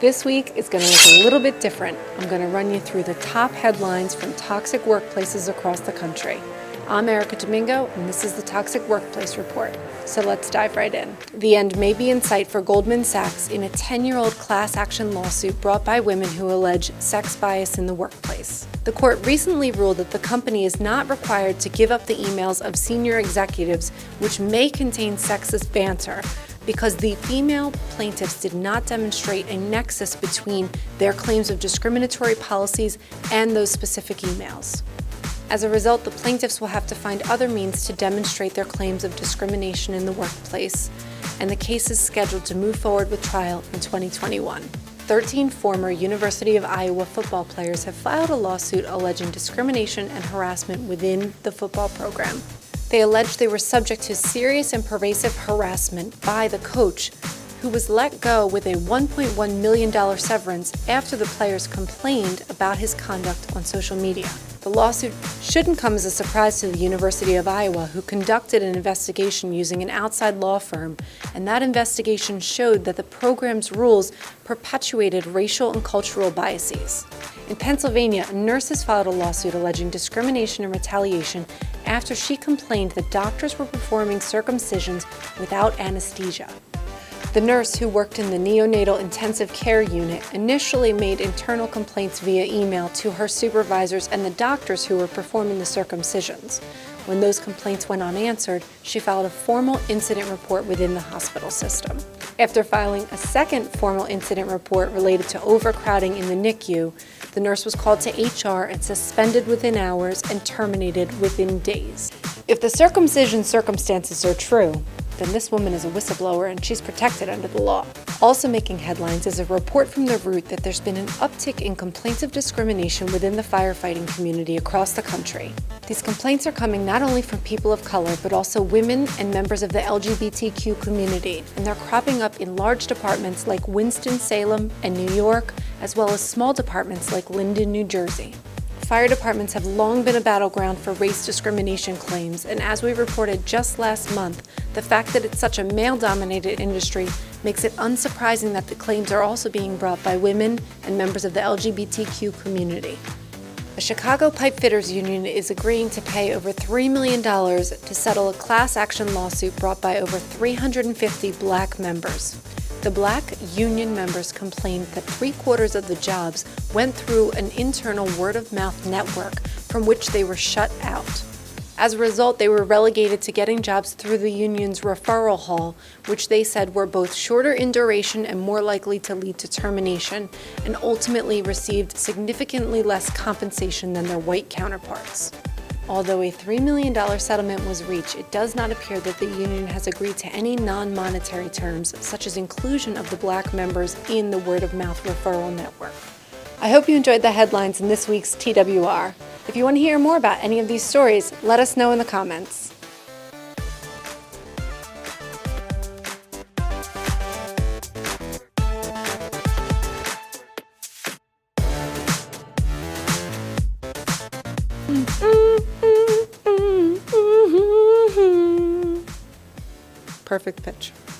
This week is going to look a little bit different. I'm going to run you through the top headlines from toxic workplaces across the country. I'm Erica Domingo, and this is the Toxic Workplace Report. So let's dive right in. The end may be in sight for Goldman Sachs in a 10-year-old class action lawsuit brought by women who allege sex bias in the workplace. The court recently ruled that the company is not required to give up the emails of senior executives, which may contain sexist banter, because the female plaintiffs did not demonstrate a nexus between their claims of discriminatory policies and those specific emails. As a result, the plaintiffs will have to find other means to demonstrate their claims of discrimination in the workplace, and the case is scheduled to move forward with trial in 2021. 13 former University of Iowa football players have filed a lawsuit alleging discrimination and harassment within the football program. They allege they were subject to serious and pervasive harassment by the coach, who was let go with a $1.1 million severance after the players complained about his conduct on social media. The lawsuit shouldn't come as a surprise to the University of Iowa, who conducted an investigation using an outside law firm, and that investigation showed that the program's rules perpetuated racial and cultural biases. In Pennsylvania, a nurse has filed a lawsuit alleging discrimination and retaliation after she complained that doctors were performing circumcisions without anesthesia. The nurse, who worked in the neonatal intensive care unit, initially made internal complaints via email to her supervisors and the doctors who were performing the circumcisions. When those complaints went unanswered, she filed a formal incident report within the hospital system. After filing a second formal incident report related to overcrowding in the NICU, the nurse was called to HR and suspended within hours and terminated within days. If the circumcision circumstances are true, then this woman is a whistleblower and she's protected under the law. Also making headlines is a report from The Root that there's been an uptick in complaints of discrimination within the firefighting community across the country. These complaints are coming not only from people of color, but also women and members of the LGBTQ community, and they're cropping up in large departments like Winston-Salem and New York, as well as small departments like Linden, New Jersey. Fire departments have long been a battleground for race discrimination claims, and as we reported just last month, the fact that it's such a male-dominated industry makes it unsurprising that the claims are also being brought by women and members of the LGBTQ community. The Chicago Pipefitters Union is agreeing to pay over $3 million to settle a class action lawsuit brought by over 350 black members. The black union members complained that 3/4 of the jobs went through an internal word-of-mouth network from which they were shut out. As a result, they were relegated to getting jobs through the union's referral hall, which they said were both shorter in duration and more likely to lead to termination, and ultimately received significantly less compensation than their white counterparts. Although a $3 million settlement was reached, it does not appear that the union has agreed to any non-monetary terms, such as inclusion of the black members in the word-of-mouth referral network. I hope you enjoyed the headlines in this week's TWR. If you want to hear more about any of these stories, let us know in the comments. Perfect pitch.